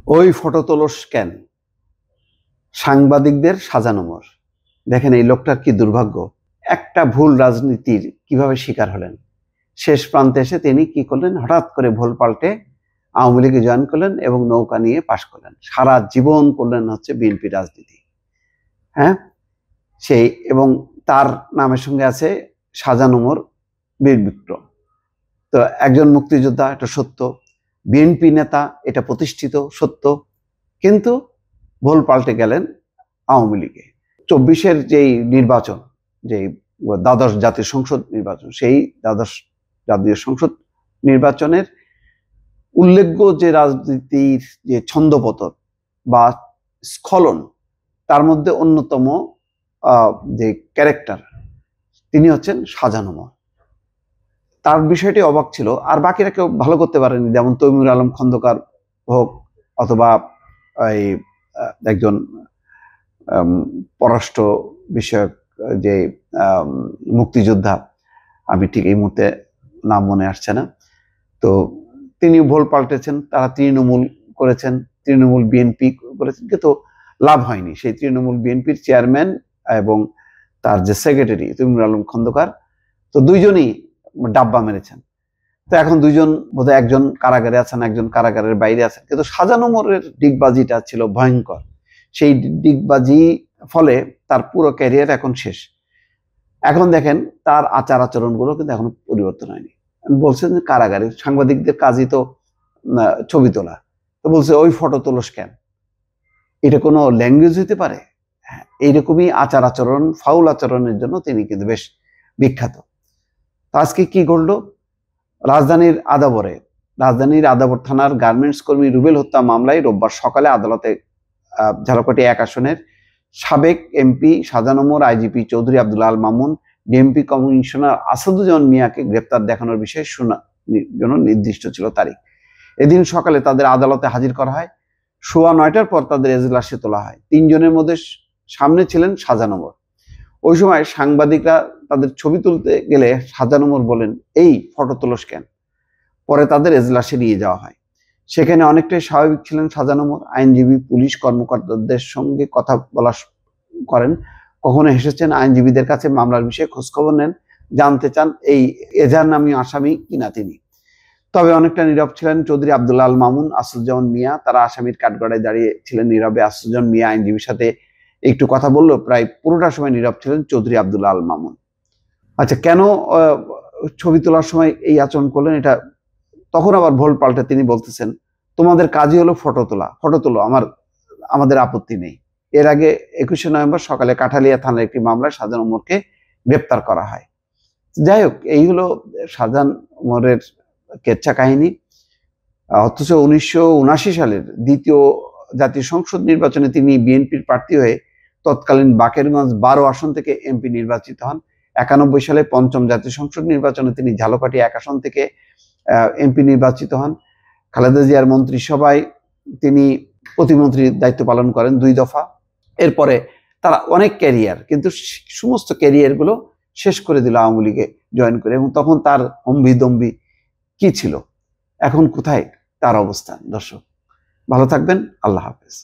ওই ফটো তোলস কেন? সাংবাদিকদের সাজানো মোর। দেখেন এই লোকটার কি দুর্ভাগ্য। একটা ভুল রাজনীতির কিভাবে শিকার হলেন। শেষ প্রান্তে এসে তিনি কি করলেন, হঠাৎ করে ভুল পাল্টে আওয়ামী লীগে জয়েন করলেন এবং নৌকা নিয়ে পাশ করলেন। সারা জীবন করলেন হচ্ছে বিএনপি রাজনীতি। হ্যাঁ, সেই এবং তার নামের সঙ্গে আছে সাজানো মোর বীর বিক্রম। তো একজন মুক্তিযোদ্ধা, এটা সত্য। বিএনপি নেতা, এটা প্রতিষ্ঠিত সত্য। কিন্তু ভুল পাল্টে গেলেন আওয়ামী লীগে। 24-এর যেই নির্বাচন, যেই দ্বাদশ জাতীয় সংসদ নির্বাচন, সেই দ্বাদশ জাতীয় সংসদ নির্বাচনের উল্লেখ্য যে রাজনীতির যে ছন্দপতন বা স্খলন, তার মধ্যে অন্যতম যে ক্যারেক্টার, তিনি হচ্ছেন সাজানো মোর। তার বিষয়টি অবাক ছিল, আর বাকিরা কেউ ভালো করতে পারেনি। যেমন তৈমুর আলম খন্দকার হোক, অথবা এই একজন পররাষ্ট্র বিষয়ক যে মুক্তিযোদ্ধা, আমি ঠিক এই মুহূর্তে নাম মনে আসছে না, তো তিনি ভুল পাল্টেছেন। তারা তৃণমূল করেছেন, তৃণমূল বিএনপি করেছেন, কিন্তু লাভ হয়নি। সেই তৃণমূল বিএনপির চেয়ারম্যান এবং তার যে সেক্রেটারি তৈমুর আলম খন্দকার, তো দুইজনই ডাব্বা মেরেছেন। তো এখন দুইজন বোধহয়, একজন কারাগারে আছেন, একজন কারাগারের বাইরে আছেন। কিন্তু সাজানো মোড়ের ডিগবাজিটা ছিল ভয়ঙ্কর। সেই ডিগবাজি ফলে তার পুরো ক্যারিয়ার এখন শেষ। এখন দেখেন তার আচার আচরণগুলো কিন্তু এখনো পরিবর্তন হয়নি। বলছেন যে কারাগারে সাংবাদিকদের কাজই তো ছবি তোলা, তো বলছে ওই ফটো তোলস কেন? এটা কোনো ল্যাঙ্গুয়েজ হইতে পারে? হ্যাঁ, এইরকমই আচার আচরণ, ফাউল আচরণের জন্য তিনি কিন্তু বেশ বিখ্যাত। আজকে কি ঘটলো? রাজধানীর আদাবর থানার গার্মেন্টস কর্মী রুবেল হত্যা মামলায় রোববার সকালে আদালতে ঝালকাঠি 1 আসনের সাবেক এমপি সাজানো মোর, IGP Chowdhury Abdul Al Mamun, DMP commissioner Asaduzzaman মিয়াকে গ্রেপ্তার দেখানোর বিষয়ে শুনানির জন্য নির্দিষ্ট ছিল তারিখ। এদিন সকালে তাদের আদালতে হাজির করা হয়। 9:15টার পর তাদের এজলাসে তোলা হয়। 3 জনের মধ্যে সামনে ছিলেন সাজানো মোর। ওই সময় সাংবাদিকরা তাদের ছবি তুলতে গেলে সাজানো মোর বলেন, এই ফটো তোলস কেন? পরে তাদের এজলাসে নিয়ে যাওয়া হয়। সেখানে অনেকটাই স্বাভাবিক ছিলেন সাজানো মোর। আইনজীবী, পুলিশ কর্মকর্তাদের সঙ্গে কথা বলা করেন। কখনো হেসেছেন, আইনজীবীদের কাছে মামলার বিষয়ে খোঁজখবর নেন, জানতে চান এই এজাহার নামী আসামি কিনা তিনি। তবে অনেকটা নীরব ছিলেন চৌধুরী আব্দুল আল মামুন, আসাদুজ্জামান মিয়া। তারা আসামির কাঠগড়ায় দাঁড়িয়ে ছিলেন নীরবে। আসাদুজ্জামান মিয়া আইনজীবীর সাথে একটু কথা বললেও প্রায় পুরোটা সময় নীরব ছিলেন চৌধুরী আব্দুল আল মামুন। আচ্ছা, কেন ছবি তোলার সময় এই আচরণ করলেন? এটা তখন আবার ভুল পাল্টে তিনি বলতেছেন, তোমাদের কাজই হলো ফটো তোলো, আমাদের আপত্তি নেই। এর আগে 21শে নভেম্বর সকালে কাঠালিয়া থানার একটি মামলায় সাজানো মোরকে গ্রেপ্তার করা হয়। যাই হোক, এই হলো সাজান মোরের কেচ্ছা কাহিনী। অথচ 1979 সালের দ্বিতীয় জাতীয় সংসদ নির্বাচনে তিনি বিএনপির প্রার্থী হয়ে তৎকালীন বাকেরগঞ্জ 12 আসন থেকে এমপি নির্বাচিত হন। 91 সালে পঞ্চম জাতীয় সংসদ নির্বাচনে তিনি ঝালকাঠি 1 আসন থেকে এমপি নির্বাচিত হন। খালেদা জিয়ার মন্ত্রিসভায় তিনি প্রতিমন্ত্রীর দায়িত্ব পালন করেন 2 দফা। এরপরে তারা অনেক ক্যারিয়ার, কিন্তু সমস্ত ক্যারিয়ারগুলো শেষ করে দিল আওয়ামী লীগে জয়েন করে। এবং তখন তার হম্বিদম্বি কি ছিল, এখন কোথায় তার অবস্থান? দর্শক ভালো থাকবেন, আল্লাহ হাফেজ।